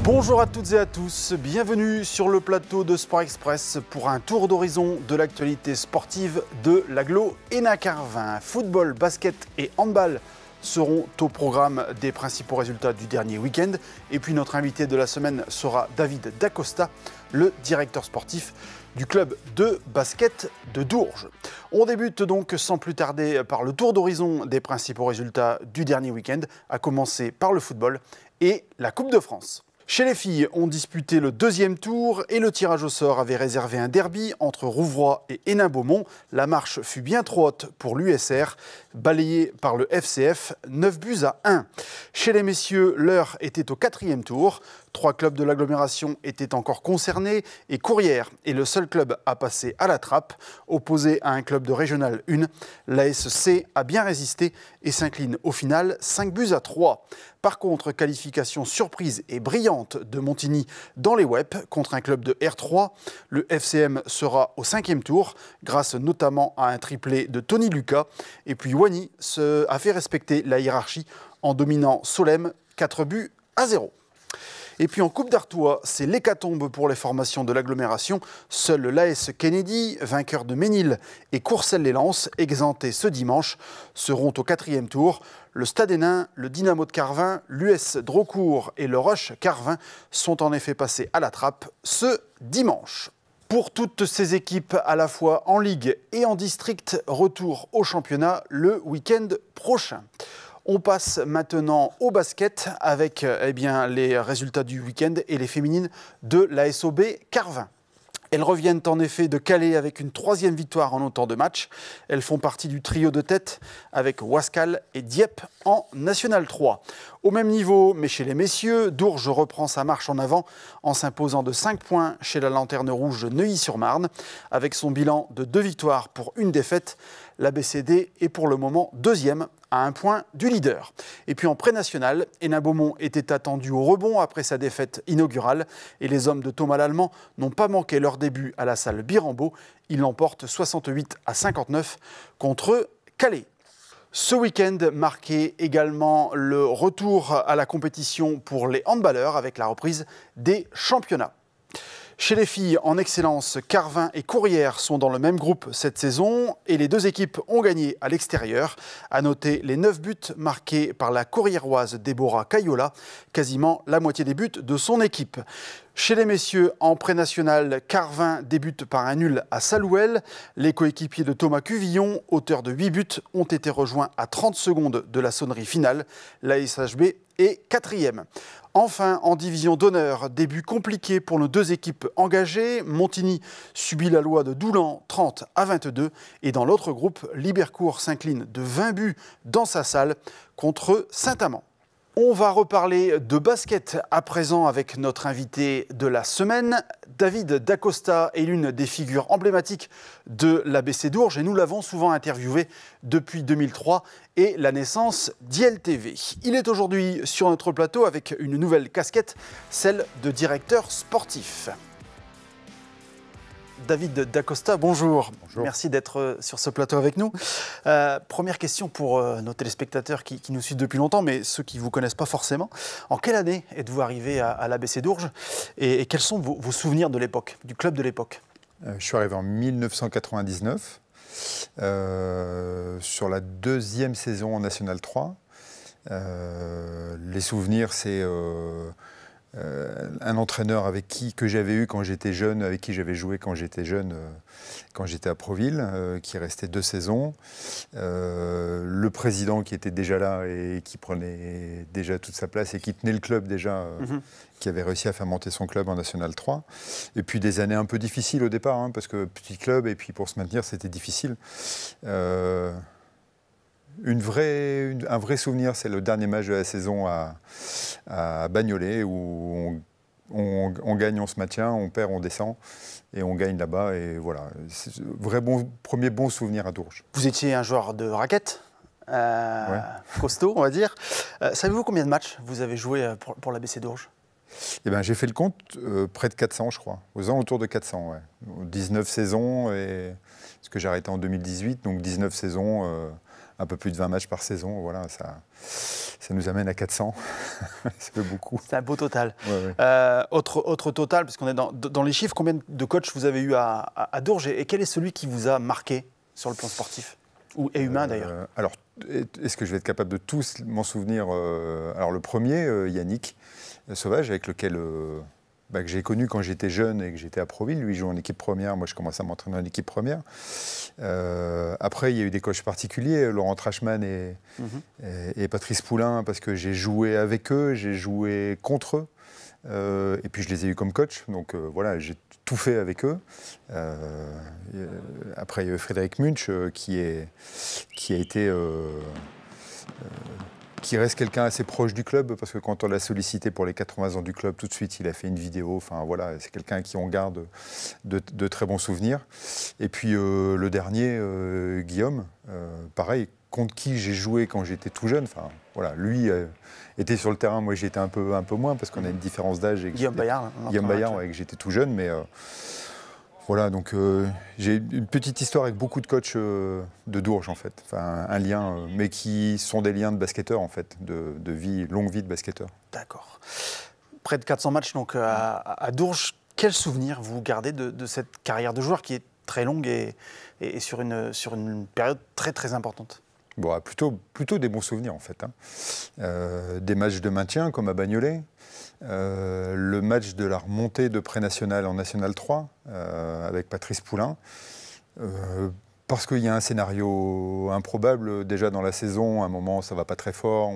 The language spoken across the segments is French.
Bonjour à toutes et à tous, bienvenue sur le plateau de Sport Express pour un tour d'horizon de l'actualité sportive de l'agglo Hénin-Carvin. Football, basket et handball seront au programme des principaux résultats du dernier week-end. Et puis notre invité de la semaine sera David Dacosta, le directeur sportif du club de basket de Dourges. On débute donc sans plus tarder par le tour d'horizon des principaux résultats du dernier week-end, à commencer par le football et la Coupe de France. Chez les filles, on disputait le deuxième tour et le tirage au sort avait réservé un derby entre Rouvroy et Hénin-Beaumont. La marche fut bien trop haute pour l'USR, balayée par le FCF, 9-1. Chez les messieurs, l'heure était au quatrième tour. 3 clubs de l'agglomération étaient encore concernés et Courrières est le seul club à passer à la trappe. Opposé à un club de Régional 1, l'ASC a bien résisté et s'incline au final 5-3. Par contre, qualification surprise et brillante de Montigny dans les WEP contre un club de R3. Le FCM sera au 5e tour grâce notamment à un triplé de Tony Lucas. Et puis Wany a fait respecter la hiérarchie en dominant Solem 4-0. Et puis en Coupe d'Artois, c'est l'hécatombe pour les formations de l'agglomération. Seul l'AS Kennedy, vainqueur de Ménil et Courcelles-les-Lances, exemptés ce dimanche, seront au 4e tour. Le Stade Hénin, le Dynamo de Carvin, l'US Drocourt et le Rush Carvin sont en effet passés à la trappe ce dimanche. Pour toutes ces équipes, à la fois en Ligue et en District, retour au championnat le week-end prochain. On passe maintenant au basket avec les résultats du week-end et les féminines de l'ASOB Carvin. Elles reviennent en effet de Calais avec une 3e victoire en autant de matchs. Elles font partie du trio de tête avec Wascal et Dieppe en National 3. Au même niveau, mais chez les messieurs, Dourges reprend sa marche en avant en s'imposant de 5 points chez la Lanterne Rouge Neuilly-sur-Marne. Avec son bilan de 2 victoires pour 1 défaite, l'ABCD est pour le moment 2e à 1 point du leader. Et puis en pré-national, Hénin-Beaumont était attendu au rebond après sa défaite inaugurale et les hommes de Thomas Lallemand n'ont pas manqué leur début à la salle Birambeau. Ils l'emportent 68-59 contre Calais. Ce week-end marquait également le retour à la compétition pour les handballeurs avec la reprise des championnats. Chez les filles, en excellence, Carvin et Courrières sont dans le même groupe cette saison et les deux équipes ont gagné à l'extérieur. À noter les 9 buts marqués par la Courriéroise Déborah Cayola, quasiment la moitié des buts de son équipe. Chez les messieurs, en pré-national, Carvin débute par un nul à Salouel. Les coéquipiers de Thomas Cuvillon, auteurs de 8 buts, ont été rejoints à 30 secondes de la sonnerie finale. La SHB est 4e. Enfin, en division d'honneur, début compliqué pour nos deux équipes engagées. Montigny subit la loi de Doulan 30-22. Et dans l'autre groupe, Libercourt s'incline de 20 buts dans sa salle contre Saint-Amand. On va reparler de basket à présent avec notre invité de la semaine. David Dacosta est l'une des figures emblématiques de l'ABC Dourges et nous l'avons souvent interviewé depuis 2003 et la naissance d'ILTV. Il est aujourd'hui sur notre plateau avec une nouvelle casquette, celle de directeur sportif. David Dacosta, bonjour. Bonjour. Merci d'être sur ce plateau avec nous. Première question pour nos téléspectateurs qui nous suivent depuis longtemps, mais ceux qui ne vous connaissent pas forcément. En quelle année êtes-vous arrivé à l'ABC Dourges et quels sont vos souvenirs de l'époque, du club de l'époque? Je suis arrivé en 1999, sur la 2e saison en National 3. Les souvenirs, c'est un entraîneur que j'avais eu quand j'étais jeune, avec qui j'avais joué quand j'étais jeune, quand j'étais à Proville, qui restait 2 saisons. Le président qui était déjà là et qui prenait déjà toute sa place et qui tenait le club déjà, qui avait réussi à faire monter son club en National 3. Et puis des années un peu difficiles au départ, hein, parce que petit club, et puis pour se maintenir, c'était difficile. Un vrai souvenir, c'est le dernier match de la saison à Bagnolet où on gagne, on se maintient, on perd, on descend et on gagne là-bas. Et voilà, c'est premier bon souvenir à Dourges. Vous étiez un joueur de raquette, Ouais. costaud, on va dire. Savez-vous combien de matchs vous avez joué pour l'ABC Dourges? Eh ben, j'ai fait le compte, près de 400, je crois, aux alentours de 400. Ouais. 19 saisons, parce que j'ai arrêté en 2018, donc 19 saisons. un peu plus de 20 matchs par saison. Voilà, ça nous amène à 400. Ça fait beaucoup. C'est un beau total. Ouais, ouais. Autre total, puisqu'on est dans les chiffres, combien de coachs vous avez eu à Dourges et quel est celui qui vous a marqué sur le plan sportif et humain d'ailleurs? Alors, est-ce que je vais être capable de tous m'en souvenir? Alors, le premier, Yannick Sauvage, avec lequel que j'ai connu quand j'étais jeune et que j'étais à Proville. Lui, il joue en équipe première. Moi, je commençais à m'entraîner en équipe première. Après, il y a eu des coachs particuliers, Laurent Trachman et Patrice Poulain, parce que j'ai joué avec eux, j'ai joué contre eux. Et puis, je les ai eus comme coach. Donc, voilà, j'ai tout fait avec eux. Après, il y a eu Frédéric Munch, qui a été... qui reste quelqu'un assez proche du club, parce que quand on l'a sollicité pour les 80 ans du club, tout de suite, il a fait une vidéo. Enfin, voilà, c'est quelqu'un à qui on garde de très bons souvenirs. Et puis, le dernier, Guillaume, pareil, contre qui j'ai joué quand j'étais tout jeune. Enfin, voilà, lui était sur le terrain, moi j'étais un peu moins, parce qu'on a une différence d'âge. Guillaume Bayard. Guillaume Bayard, ouais, que j'étais tout jeune, mais... Voilà, donc j'ai une petite histoire avec beaucoup de coachs de Dourges, en fait. Enfin, un lien, mais qui sont des liens de basketteurs, en fait, de vie, longue vie de basketteurs. D'accord. Près de 400 matchs donc, à Dourges. Quel souvenir vous gardez de cette carrière de joueur qui est très longue et sur une période très, très importante? Bon, plutôt des bons souvenirs, en fait. Des matchs de maintien, comme à Bagnolet. Le match de la remontée de pré-national en National 3 avec Patrice Poulain, parce qu'il y a un scénario improbable déjà dans la saison. À un moment, ça ne va pas très fort,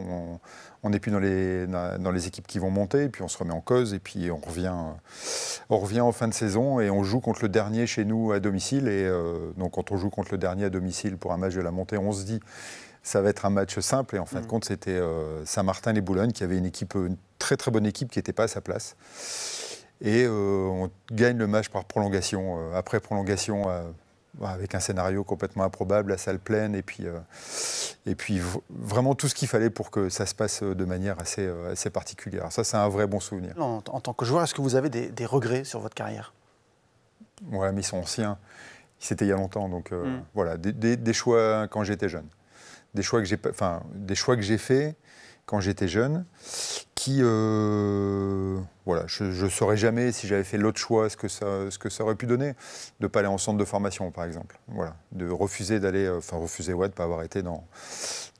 on n'est plus dans les équipes qui vont monter, et puis on se remet en cause, et puis on revient en fin de saison, et on joue contre le dernier chez nous à domicile. Et donc quand on joue contre le dernier à domicile pour un match de la montée, on se dit ça va être un match simple, et en fin de compte, c'était Saint-Martin-les-Boulogne qui avait une très très bonne équipe qui n'était pas à sa place. Et on gagne le match par prolongation. Après prolongation, avec un scénario complètement improbable, la salle pleine, et puis vraiment tout ce qu'il fallait pour que ça se passe de manière assez particulière. Ça, c'est un vrai bon souvenir. En tant que joueur, est-ce que vous avez des regrets sur votre carrière? Ouais, mais ils sont anciens. C'était il y a longtemps. Donc voilà, des choix quand j'étais jeune. Des choix que j'ai faits quand j'étais jeune, qui, voilà, je ne saurais jamais si j'avais fait l'autre choix ce que ça aurait pu donner, de ne pas aller en centre de formation, par exemple. Voilà, de refuser d'aller, de ne pas avoir été dans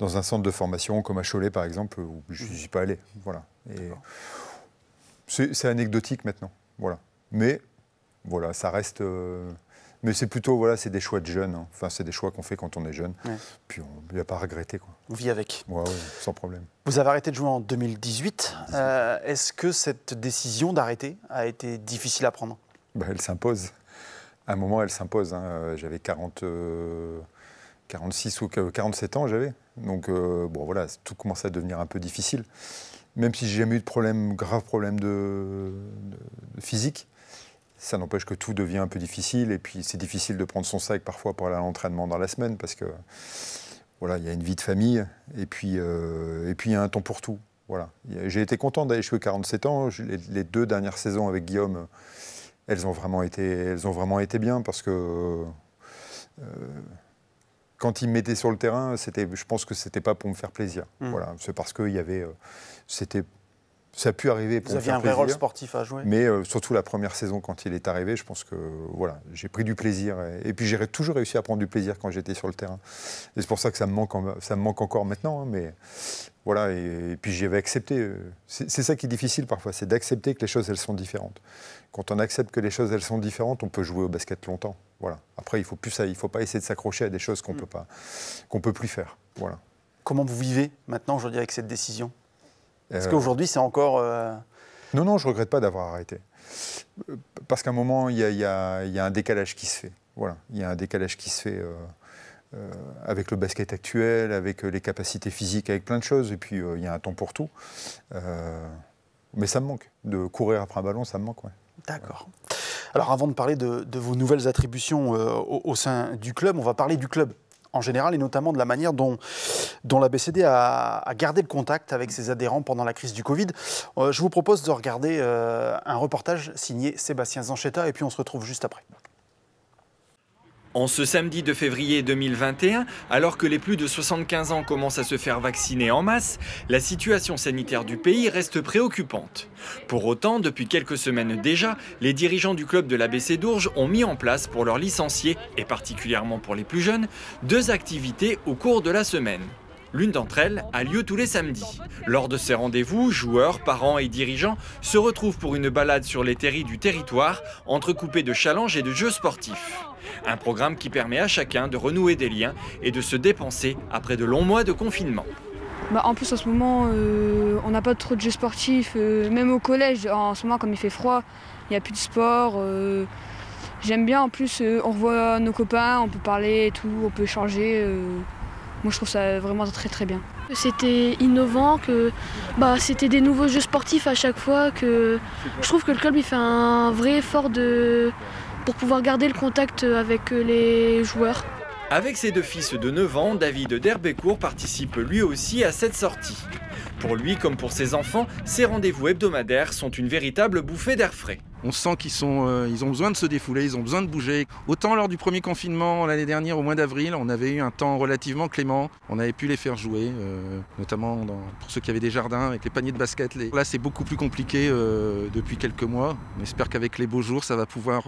un centre de formation comme à Cholet, par exemple, où je n'y suis pas allé. Voilà. Et c'est anecdotique maintenant. Voilà. Mais voilà, ça reste... Mais c'est plutôt, voilà, c'est des choix de jeunes. Hein. Enfin, c'est des choix qu'on fait quand on est jeune. Ouais. Puis on n'y a pas à regretter, quoi. On vit avec. Ouais, sans problème. Vous avez arrêté de jouer en 2018. Est-ce que cette décision d'arrêter a été difficile à prendre? Elle s'impose. À un moment, elle s'impose. Hein. J'avais 46 ou 47 ans, j'avais. Donc, bon, voilà, tout commençait à devenir un peu difficile. Même si j'ai jamais eu de grave problème de physique. Ça n'empêche que tout devient un peu difficile, et puis c'est difficile de prendre son sac parfois pour aller à l'entraînement dans la semaine, parce que voilà, il y a une vie de famille, et puis il y a un temps pour tout. Voilà. J'ai été content d'aller jouer 47 ans. Les 2 dernières saisons avec Guillaume, elles ont vraiment été bien, parce que quand il me mettait sur le terrain, je pense que c'était pas pour me faire plaisir. Voilà, c'est parce que ça a pu arriver pour me faire plaisir. Vous aviez un vrai rôle sportif à jouer. Mais surtout la première saison, quand il est arrivé, je pense que voilà, j'ai pris du plaisir. Et puis j'ai toujours réussi à prendre du plaisir quand j'étais sur le terrain. Et c'est pour ça que ça me manque encore maintenant. Hein, mais voilà, et puis j'y avais accepté. C'est ça qui est difficile parfois, c'est d'accepter que les choses, elles sont différentes. Quand on accepte que les choses, elles sont différentes, on peut jouer au basket longtemps. Voilà. Après, il faut pas essayer de s'accrocher à des choses qu'on peut plus faire. Voilà. Comment vous vivez maintenant, aujourd'hui, avec cette décision? Est-ce qu'aujourd'hui, c'est encore... Non, je ne regrette pas d'avoir arrêté. Parce qu'à un moment, il y a un décalage qui se fait. Voilà. Il y a un décalage qui se fait avec le basket actuel, avec les capacités physiques, avec plein de choses. Et puis, il y a un temps pour tout. Mais ça me manque. De courir après un ballon, ça me manque, ouais. D'accord. Alors, avant de parler de vos nouvelles attributions au sein du club, on va parler du club en général, et notamment de la manière dont la BCD a gardé le contact avec ses adhérents pendant la crise du Covid. Je vous propose de regarder un reportage signé Sébastien Zanchetta, et puis on se retrouve juste après. En ce samedi de février 2021, alors que les plus de 75 ans commencent à se faire vacciner en masse, la situation sanitaire du pays reste préoccupante. Pour autant, depuis quelques semaines déjà, les dirigeants du club de l'ABC d'Ourges ont mis en place pour leurs licenciés, et particulièrement pour les plus jeunes, 2 activités au cours de la semaine. L'une d'entre elles a lieu tous les samedis. Lors de ces rendez-vous, joueurs, parents et dirigeants se retrouvent pour une balade sur les terris du territoire, entrecoupée de challenges et de jeux sportifs. Un programme qui permet à chacun de renouer des liens et de se dépenser après de longs mois de confinement. En plus, en ce moment, on n'a pas trop de jeux sportifs. Même au collège, en ce moment, comme il fait froid, il n'y a plus de sport. J'aime bien, en plus, on revoit nos copains, on peut parler et tout, on peut échanger. Moi, je trouve ça vraiment très très bien. C'était innovant, que c'était des nouveaux jeux sportifs à chaque fois. Je trouve que le club il fait un vrai effort pour pouvoir garder le contact avec les joueurs. Avec ses 2 fils de 9 ans, David d'Herbécourt participe lui aussi à cette sortie. Pour lui comme pour ses enfants, ces rendez-vous hebdomadaires sont une véritable bouffée d'air frais. On sent qu'ils ont besoin de se défouler, ils ont besoin de bouger. Autant lors du premier confinement l'année dernière, au mois d'avril, on avait eu un temps relativement clément. On avait pu les faire jouer, notamment pour ceux qui avaient des jardins avec les paniers de basket. Là, c'est beaucoup plus compliqué depuis quelques mois. On espère qu'avec les beaux jours, ça va pouvoir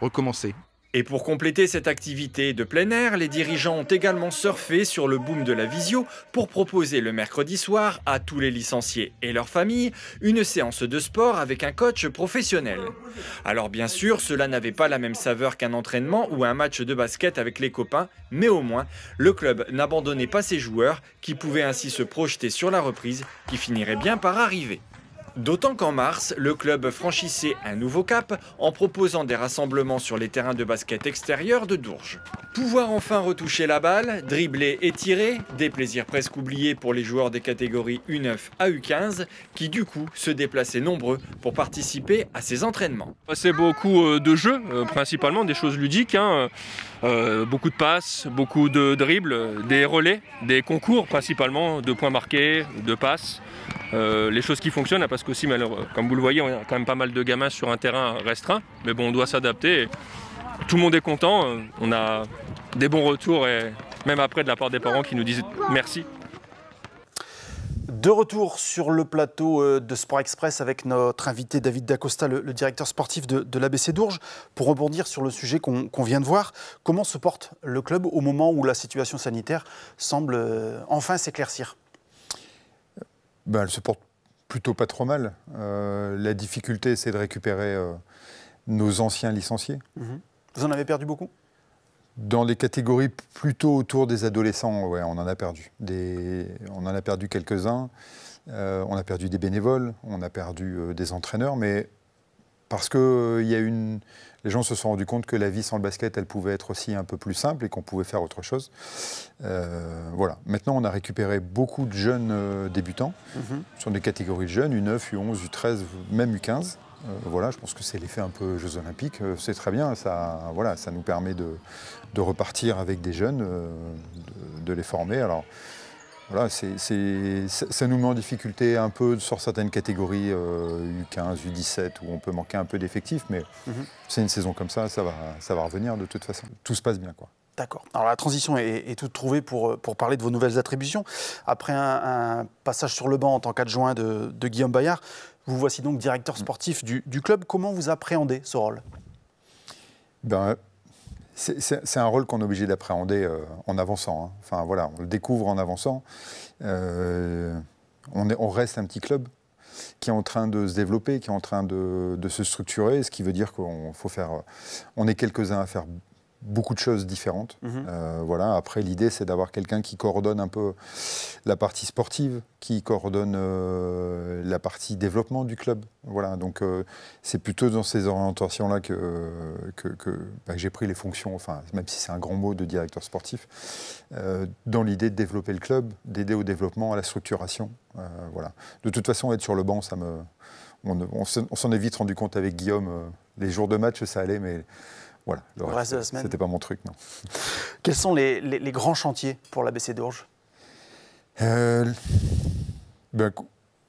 recommencer. Et pour compléter cette activité de plein air, les dirigeants ont également surfé sur le boom de la visio pour proposer le mercredi soir à tous les licenciés et leurs familles une séance de sport avec un coach professionnel. Alors bien sûr, cela n'avait pas la même saveur qu'un entraînement ou un match de basket avec les copains, mais au moins, le club n'abandonnait pas ses joueurs qui pouvaient ainsi se projeter sur la reprise qui finirait bien par arriver. D'autant qu'en mars, le club franchissait un nouveau cap en proposant des rassemblements sur les terrains de basket extérieurs de Dourges. Pouvoir enfin retoucher la balle, dribbler et tirer, des plaisirs presque oubliés pour les joueurs des catégories U9 à U15 qui du coup se déplaçaient nombreux pour participer à ces entraînements. C'est beaucoup de jeux, principalement des choses ludiques, beaucoup de passes, beaucoup de dribbles, des relais, des concours principalement, de points marqués, de passes. Les choses qui fonctionnent parce qu'aussi, comme vous le voyez, on a quand même pas mal de gamins sur un terrain restreint, mais bon, on doit s'adapter. Tout le monde est content, on a des bons retours et même après de la part des parents qui nous disent merci. De retour sur le plateau de Sport Express avec notre invité David Dacosta, le directeur sportif de l'ABC d'Ourges. Pour rebondir sur le sujet qu'on vient de voir, comment se porte le club au moment où la situation sanitaire semble enfin s'éclaircir ? Elle se porte plutôt pas trop mal. La difficulté, c'est de récupérer nos anciens licenciés. Vous en avez perdu beaucoup ? Dans les catégories plutôt autour des adolescents, ouais, on en a perdu. On en a perdu quelques-uns. On a perdu des bénévoles, on a perdu des entraîneurs, mais parce que les gens se sont rendus compte que la vie sans le basket, elle pouvait être aussi un peu plus simple et qu'on pouvait faire autre chose. Voilà. Maintenant, on a récupéré beaucoup de jeunes débutants sur des catégories de jeunes, U9, U11, U13, même U15. Voilà, je pense que c'est l'effet un peu Jeux Olympiques. C'est très bien, ça nous permet de repartir avec des jeunes, de les former. Alors, voilà, ça nous met en difficulté un peu sur certaines catégories U15, U17 où on peut manquer un peu d'effectifs, mais c'est une saison comme ça va revenir de toute façon. Tout se passe bien, quoi. D'accord. Alors la transition est toute trouvée pour parler de vos nouvelles attributions. Après un passage sur le banc en tant qu'adjoint de Guillaume Bayard, vous voici donc directeur sportif du club. Comment vous appréhendez ce rôle ? C'est un rôle qu'on est obligé d'appréhender en avançant. Enfin voilà, on le découvre en avançant. On reste un petit club qui est en train de se développer, qui est en train de se structurer, ce qui veut dire on est quelques-uns à faire beaucoup de choses différentes. Voilà. Après, l'idée, c'est d'avoir quelqu'un qui coordonne un peu la partie sportive, qui coordonne la partie développement du club. Voilà. Donc, c'est plutôt dans ces orientations-là que j'ai pris les fonctions, enfin, même si c'est un grand mot de directeur sportif, dans l'idée de développer le club, d'aider au développement, à la structuration. Voilà. De toute façon, être sur le banc, on s'en est vite rendu compte avec Guillaume. Les jours de match, ça allait, mais voilà, le reste de la semaine, c'était pas mon truc, non. Quels sont les grands chantiers pour l'ABC d'Ourges ?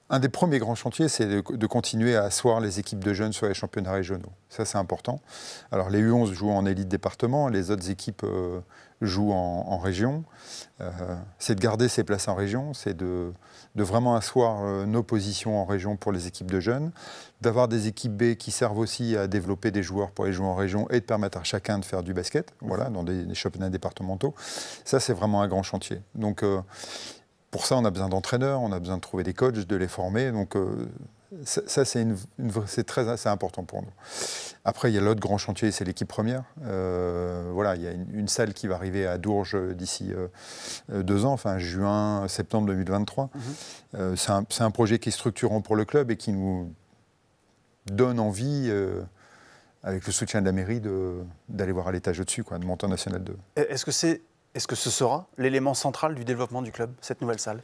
Un des premiers grands chantiers, c'est de continuer à asseoir les équipes de jeunes sur les championnats régionaux. Ça, c'est important. Alors, les U11 jouent en élite département, les autres équipes jouent en région. C'est de garder ces places en région, c'est de vraiment asseoir nos positions en région pour les équipes de jeunes, d'avoir des équipes B qui servent aussi à développer des joueurs pour les jouer en région et de permettre à chacun de faire du basket, voilà, dans des championnats départementaux. Ça, c'est vraiment un grand chantier. Donc, pour ça, on a besoin d'entraîneurs, on a besoin de trouver des coachs, de les former. Donc, ça, c'est important pour nous. Après, il y a l'autre grand chantier, c'est l'équipe première. Voilà, il y a une salle qui va arriver à Dourges d'ici 2 ans, enfin septembre 2023. C'est un projet qui est structurant pour le club et qui nous donne envie, avec le soutien de la mairie, d'aller voir à l'étage au-dessus, de monter en National 2. Est-ce que ce sera l'élément central du développement du club, cette nouvelle salle?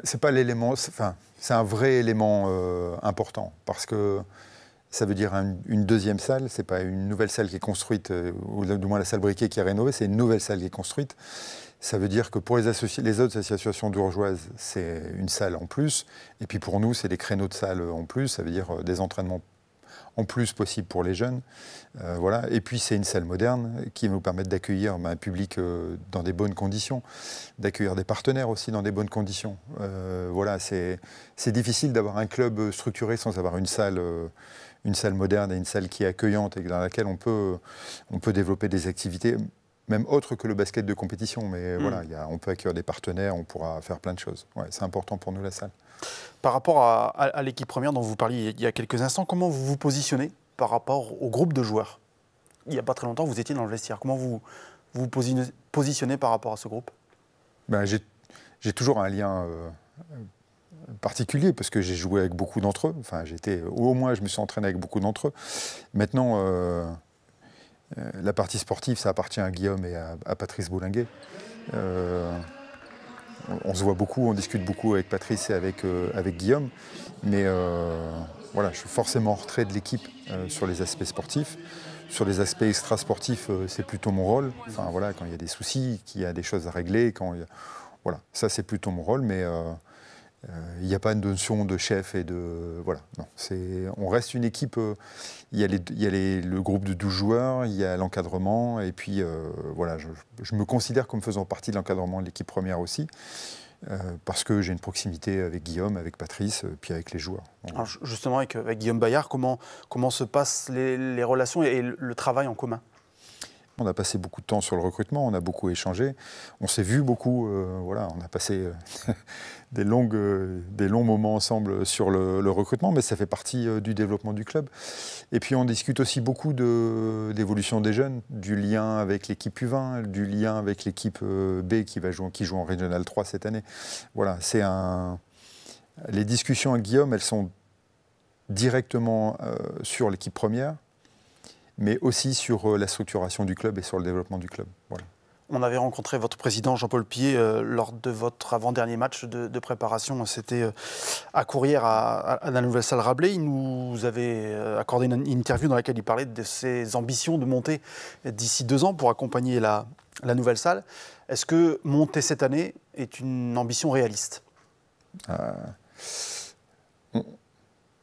C'est pas l'élément, c'est un vrai élément important, parce que ça veut dire une deuxième salle, c'est pas une nouvelle salle qui est construite, ou du moins la salle briquet qui est rénovée, c'est une nouvelle salle qui est construite. Ça veut dire que pour les autres associations dourgeoises, c'est une salle en plus, et puis pour nous, c'est des créneaux de salle en plus, ça veut dire des entraînements en plus possible pour les jeunes. Voilà. Et puis c'est une salle moderne qui va nous permettre d'accueillir un public dans des bonnes conditions, d'accueillir des partenaires aussi dans des bonnes conditions. Voilà, c'est difficile d'avoir un club structuré sans avoir une salle moderne et une salle qui est accueillante et dans laquelle on peut développer des activités, même autres que le basket de compétition. Mais voilà, on peut accueillir des partenaires, on pourra faire plein de choses. Ouais, c'est important pour nous, la salle. Par rapport à l'équipe première dont vous parliez il y a quelques instants, comment vous vous positionnez par rapport au groupe de joueurs? Il n'y a pas très longtemps, vous étiez dans le vestiaire. Comment vous vous positionnez par rapport à ce groupe? J'ai toujours un lien particulier parce que j'ai joué avec beaucoup d'entre eux. Enfin, au moins, je me suis entraîné avec beaucoup d'entre eux. Maintenant, la partie sportive, ça appartient à Guillaume et à Patrice Boulinguet. On se voit beaucoup, on discute beaucoup avec Patrice et avec Guillaume, mais voilà, je suis forcément en retrait de l'équipe sur les aspects sportifs. Sur les aspects extrasportifs, c'est plutôt mon rôle. Enfin voilà, quand il y a des soucis, qu'il y a des choses à régler, voilà, ça c'est plutôt mon rôle, mais il n'y a pas de notion de chef et de voilà. Non, on reste une équipe. Il y a le groupe de 12 joueurs, il y a l'encadrement, et puis voilà, je me considère comme faisant partie de l'encadrement de l'équipe première aussi, parce que j'ai une proximité avec Guillaume, avec Patrice, puis avec les joueurs. Alors justement, avec Guillaume Bayard, comment se passent les relations et le travail en commun? On a passé beaucoup de temps sur le recrutement, on a beaucoup échangé, on s'est vu beaucoup, voilà, on a passé des longs moments ensemble sur le recrutement, mais ça fait partie du développement du club. Et puis on discute aussi beaucoup d'évolution des jeunes, du lien avec l'équipe U20, du lien avec l'équipe B qui joue en Régional 3 cette année. Voilà, les discussions avec Guillaume, elles sont directement sur l'équipe première, mais aussi sur la structuration du club et sur le développement du club. Voilà. On avait rencontré votre président Jean-Paul Pied lors de votre avant-dernier match de préparation. C'était à Courrières, à la nouvelle salle Rabelais. Il nous avait accordé une interview dans laquelle il parlait de ses ambitions de monter d'ici 2 ans pour accompagner la nouvelle salle. Est-ce que monter cette année est une ambition réaliste?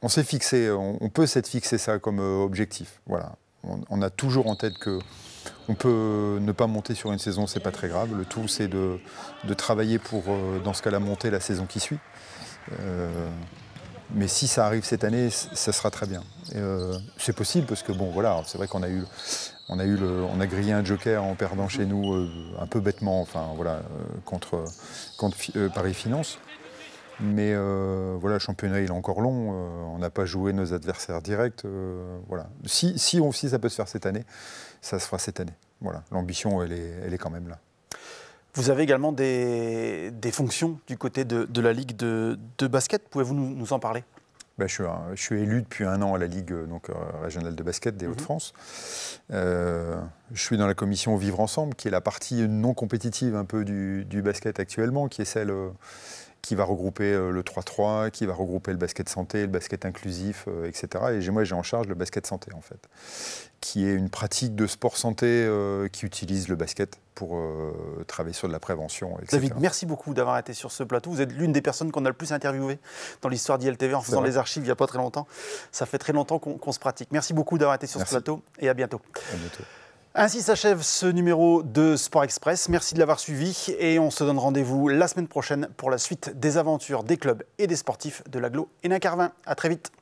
On s'est fixé, on peut s'être fixé ça comme objectif. Voilà. On a toujours en tête que on peut ne pas monter sur une saison, c'est pas très grave. Le tout, c'est de travailler pour, dans ce cas-là, monter la saison qui suit. Mais si ça arrive cette année, ça sera très bien. C'est possible parce que bon, voilà, c'est vrai qu'on a grillé un joker en perdant chez nous un peu bêtement, enfin voilà, contre Paris Finance. Mais voilà, le championnat il est encore long, on n'a pas joué nos adversaires directs. Voilà. Si ça peut se faire cette année, ça se fera cette année. Voilà. L'ambition, elle est quand même là. Vous avez également des fonctions du côté de la Ligue de basket. Pouvez-vous nous en parler? Je suis élu depuis 1 an à la Ligue régionale de basket des Hauts-de-France. Je suis dans la commission Vivre Ensemble, qui est la partie non compétitive un peu du basket actuellement, qui est celle qui va regrouper le 3-3, qui va regrouper le basket santé, le basket inclusif, etc. Et moi, j'ai en charge le basket santé, en fait, qui est une pratique de sport santé qui utilise le basket pour travailler sur de la prévention, etc. David, merci beaucoup d'avoir été sur ce plateau. Vous êtes l'une des personnes qu'on a le plus interviewées dans l'histoire d'ILTV en faisant les archives il n'y a pas très longtemps. Ça fait très longtemps qu'on se pratique. Merci beaucoup d'avoir été sur ce plateau et à bientôt. À bientôt. Ainsi s'achève ce numéro de Sport Express. Merci de l'avoir suivi et on se donne rendez-vous la semaine prochaine pour la suite des aventures des clubs et des sportifs de l'agglo Hénin-Carvin. À très vite.